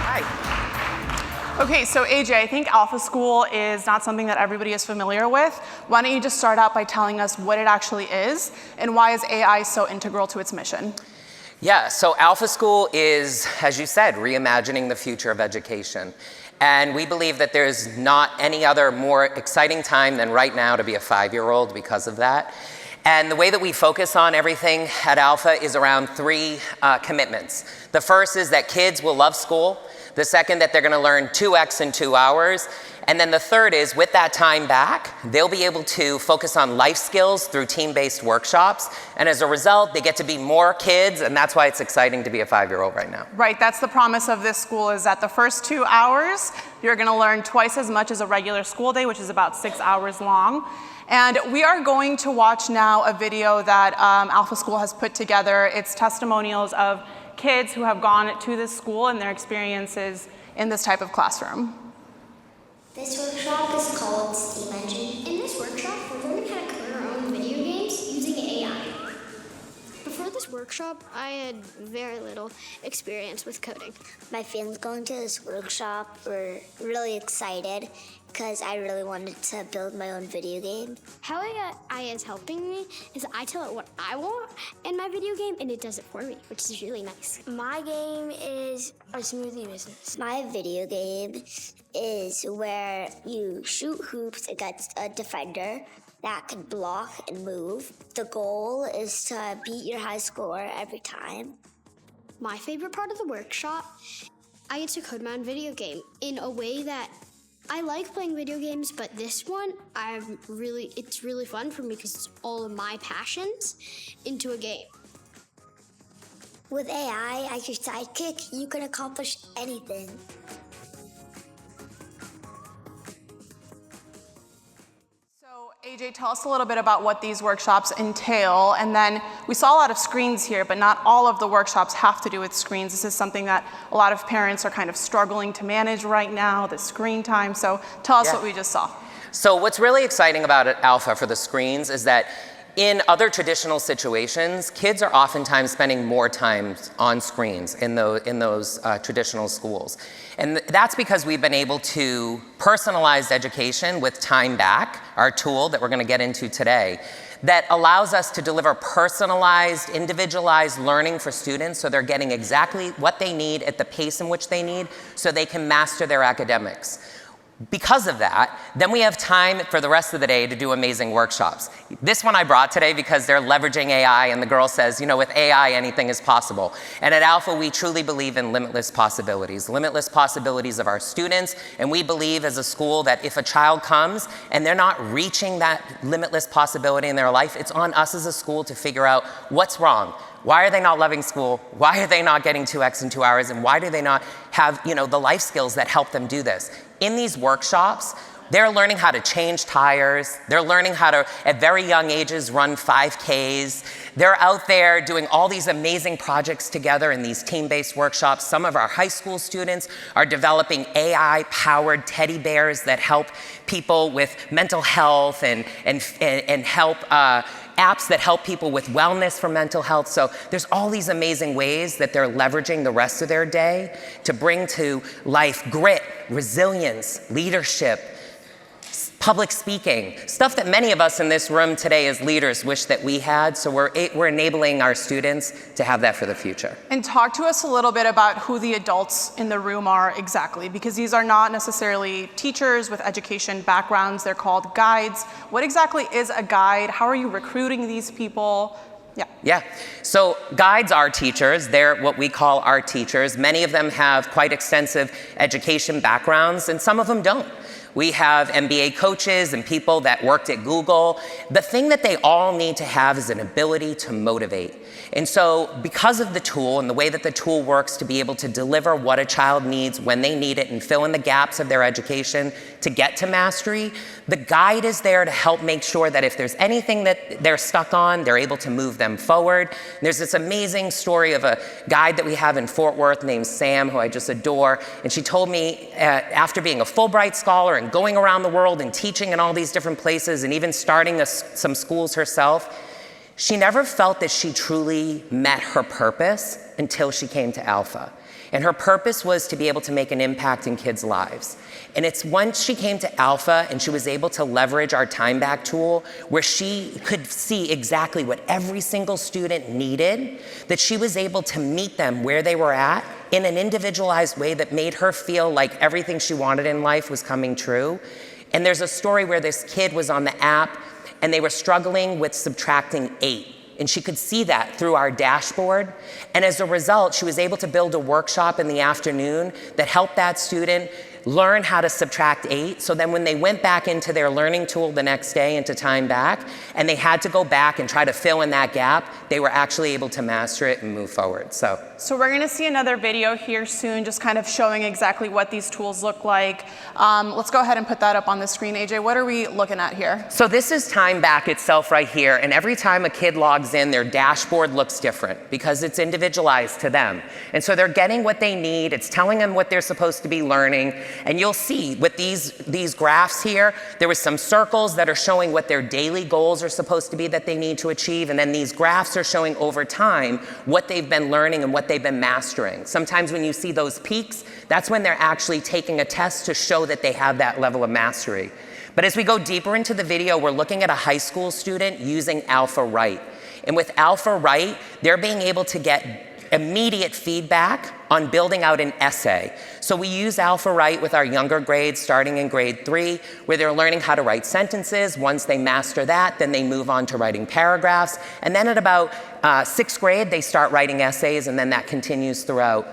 Hi. Okay, so AJ, I think Alpha School is not something that everybody is familiar with. Why don't you just start out by telling us what it actually is and why is AI so integral to its mission? Yeah, so Alpha School is, as you said, reimagining the future of education. And we believe that there's not any other more exciting time than right now to be a 5-year-old because of that. And the way that we focus on everything at Alpha is around 3 commitments. The first is that kids will love school. The second, that they're going to learn 2x in 2 hours. And then the third is, with that time back, they'll be able to focus on life skills through team-based workshops. And as a result, they get to be more kids, and that's why it's exciting to be a 5-year-old right now. Right, that's the promise of this school, is that the first 2 hours, you're going to learn twice as much as a regular school day, which is about 6 hours long. And we are going to watch now a video that Alpha School has put together. It's testimonials of kids who have gone to this school and their experiences in this type of classroom. This workshop is called Steam Engine. In this workshop, we're learning how to code our own video games using AI. Before this workshop, I had very little experience with coding. My feelings going to this workshop were really excited because I really wanted to build my own video game. How AI is helping me is I tell it what I want in my video game and it does it for me, which is really nice. My game is a smoothie business. My video game is where you shoot hoops against a defender that can block and move. The goal is to beat your high score every time. My favorite part of the workshop, I get to code my own video game in a way that I like playing video games, but this one, it's really fun for me because it's all of my passions into a game. With AI as your sidekick, you can accomplish anything. AJ, tell us a little bit about what these workshops entail, and then we saw a lot of screens here, but not all of the workshops have to do with screens. This is something that a lot of parents are kind of struggling to manage right now, the screen time, so tell us what we just saw. So what's really exciting about Alpha for the screens is that in other traditional situations, kids are oftentimes spending more time on screens in those traditional schools. And that's because we've been able to personalize education with Time Back, our tool that we're going to get into today, that allows us to deliver personalized, individualized learning for students so they're getting exactly what they need at the pace in which they need so they can master their academics. Because of that, then we have time for the rest of the day to do amazing workshops. This one I brought today because they're leveraging AI, and the girl says, you know, with AI, anything is possible. And at Alpha, we truly believe in limitless possibilities of our students, and we believe as a school that if a child comes and they're not reaching that limitless possibility in their life, it's on us as a school to figure out what's wrong. Why are they not loving school? Why are they not getting 2x in 2 hours? And why do they not have, you know, the life skills that help them do this? In these workshops, they're learning how to change tires. They're learning how to, at very young ages, run 5Ks. They're out there doing all these amazing projects together in these team-based workshops. Some of our high school students are developing AI-powered teddy bears that help people with mental health and help apps that help people with wellness for mental health. So there's all these amazing ways that they're leveraging the rest of their day to bring to life grit, resilience, leadership, public speaking, stuff that many of us in this room today as leaders wish that we had. So we're enabling our students to have that for the future. And talk to us a little bit about who the adults in the room are exactly, because these are not necessarily teachers with education backgrounds. They're called guides. What exactly is a guide? How are you recruiting these people? Yeah, so guides are teachers. They're what we call our teachers. Many of them have quite extensive education backgrounds, and some of them don't. We have MBA coaches and people that worked at Google. The thing that they all need to have is an ability to motivate. And so because of the tool and the way that the tool works to be able to deliver what a child needs when they need it and fill in the gaps of their education to get to mastery, the guide is there to help make sure that if there's anything that they're stuck on, they're able to move them forward. And there's this amazing story of a guide that we have in Fort Worth named Sam, who I just adore. And she told me after being a Fulbright scholar and going around the world and teaching in all these different places and even starting some schools herself, she never felt that she truly met her purpose until she came to Alpha. And her purpose was to be able to make an impact in kids' lives. And it's once she came to Alpha and she was able to leverage our time back tool, where she could see exactly what every single student needed, that she was able to meet them where they were at in an individualized way that made her feel like everything she wanted in life was coming true. And there's a story where this kid was on the app and they were struggling with subtracting 8. And she could see that through our dashboard. And as a result, she was able to build a workshop in the afternoon that helped that student learn how to subtract 8. So then when they went back into their learning tool the next day into time back, and they had to go back and try to fill in that gap, they were actually able to master it and move forward. So we're going to see another video here soon, just kind of showing exactly what these tools look like. Let's go ahead and put that up on the screen. AJ, what are we looking at here? So this is time back itself right here. And every time a kid logs in, their dashboard looks different because it's individualized to them. And so they're getting what they need. It's telling them what they're supposed to be learning. And you'll see with these graphs here, there was some circles that are showing what their daily goals are supposed to be that they need to achieve. And then these graphs are showing over time what they've been learning and what they've been mastering. Sometimes when you see those peaks, that's when they're actually taking a test to show that they have that level of mastery. But as we go deeper into the video, we're looking at a high school student using Alpha Write. And with Alpha Write, they're being able to get immediate feedback on building out an essay. So we use Alpha Write with our younger grades starting in grade 3, where they're learning how to write sentences. Once they master that, then they move on to writing paragraphs. And then at about 6th grade, they start writing essays, and then that continues throughout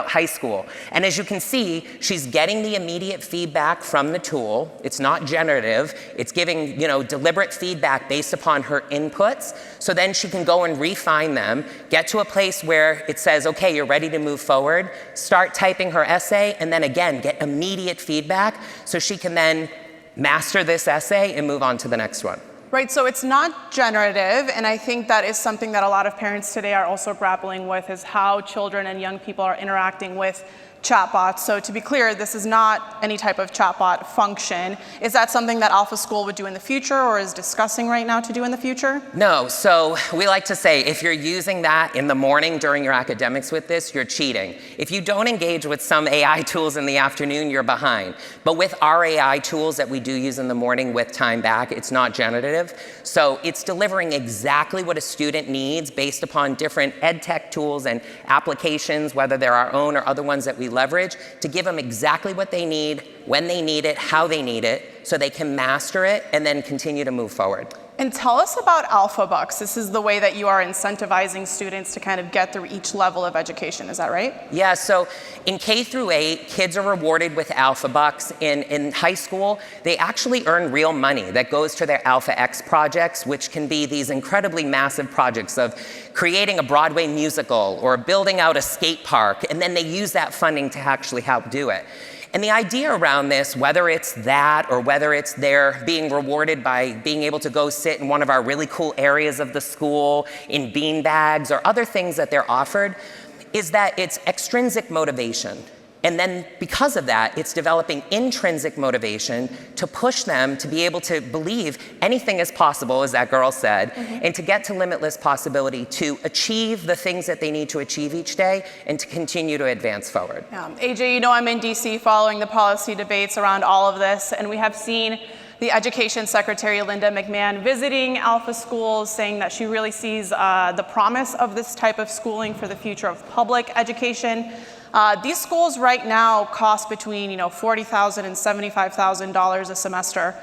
high school. And as you can see, she's getting the immediate feedback from the tool. It's not generative. It's giving, deliberate feedback based upon her inputs. So then she can go and refine them, get to a place where it says, okay, you're ready to move forward, start typing her essay, and then again, get immediate feedback so she can then master this essay and move on to the next one. Right, so it's not generative, and I think that is something that a lot of parents today are also grappling with, is how children and young people are interacting with chatbots. So to be clear, this is not any type of chatbot function. Is that something that Alpha School would do in the future or is discussing right now to do in the future? No, so we like to say if you're using that in the morning during your academics with this, you're cheating. If you don't engage with some AI tools in the afternoon, you're behind. But with our AI tools that we do use in the morning with time back, it's not generative. So it's delivering exactly what a student needs based upon different ed tech tools and applications, whether they're our own or other ones that we leverage, to give them exactly what they need, when they need it, how they need it, so they can master it and then continue to move forward. And tell us about Alpha Bucks. This is the way that you are incentivizing students to kind of get through each level of education, is that right? Yeah, so in K through 8, kids are rewarded with Alpha Bucks. In high school, they actually earn real money that goes to their Alpha X projects, which can be these incredibly massive projects of creating a Broadway musical or building out a skate park, and then they use that funding to actually help do it. And the idea around this, whether it's that or whether it's they're being rewarded by being able to go sit in one of our really cool areas of the school, in bean bags or other things that they're offered, is that it's extrinsic motivation. And then because of that, it's developing intrinsic motivation to push them to be able to believe anything is possible, as that girl said, and to get to limitless possibility to achieve the things that they need to achieve each day and to continue to advance forward. AJ, I'm in DC following the policy debates around all of this, and we have seen the Education Secretary, Linda McMahon, visiting Alpha schools, saying that she really sees the promise of this type of schooling for the future of public education. These schools right now cost between $40,000 and $75,000 a semester.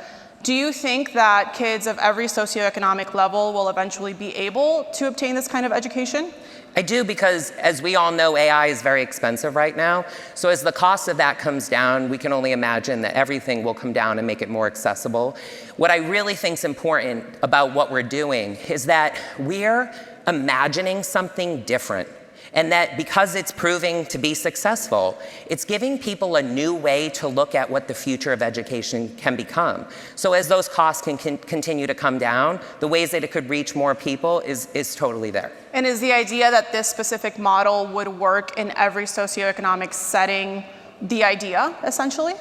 Do you think that kids of every socioeconomic level will eventually be able to obtain this kind of education? I do, because as we all know, AI is very expensive right now. So as the cost of that comes down, we can only imagine that everything will come down and make it more accessible. What I really think is important about what we're doing is that we're imagining something different. And that because it's proving to be successful, it's giving people a new way to look at what the future of education can become. So as those costs can continue to come down, the ways that it could reach more people is totally there. And is the idea that this specific model would work in every socioeconomic setting the idea, essentially?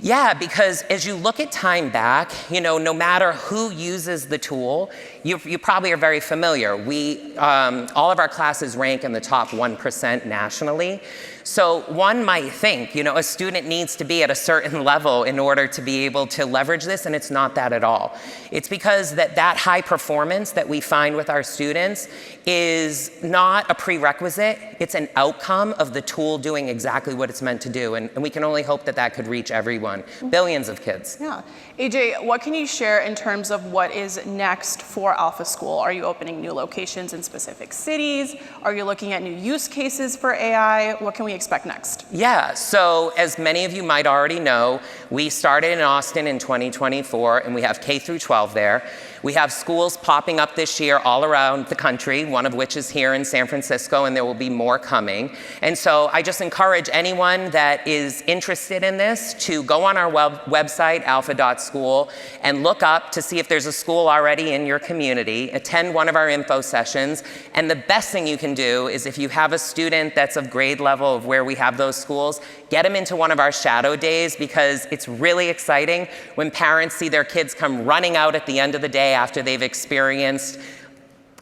Yeah, because as you look at time back, no matter who uses the tool, you probably are very familiar. All of our classes rank in the top 1% nationally. So one might think, a student needs to be at a certain level in order to be able to leverage this, and it's not that at all. It's because that high performance that we find with our students is not a prerequisite, it's an outcome of the tool doing exactly what it's meant to do, and we can only hope that could reach everyone, billions of kids. Yeah. AJ, what can you share in terms of what is next for Alpha School? Are you opening new locations in specific cities? Are you looking at new use cases for AI? What can we expect next? Yeah, so as many of you might already know, we started in Austin in 2024, and we have K through 12 there. We have schools popping up this year all around the country, one of which is here in San Francisco, and there will be more coming. And so I just encourage anyone that is interested in this to go on our website, alpha.school, and look up to see if there's a school already in your community. Attend one of our info sessions. And the best thing you can do is if you have a student that's of grade level of where we have those schools, get them into one of our shadow days, because it's really exciting when parents see their kids come running out at the end of the day after they've experienced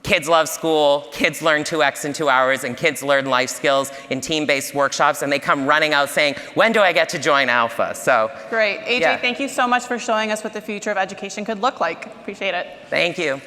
kids love school, kids learn 2X in 2 hours, and kids learn life skills in team-based workshops, and they come running out saying, when do I get to join Alpha? So great. AJ, Thank you so much for showing us what the future of education could look like. Appreciate it. Thank you.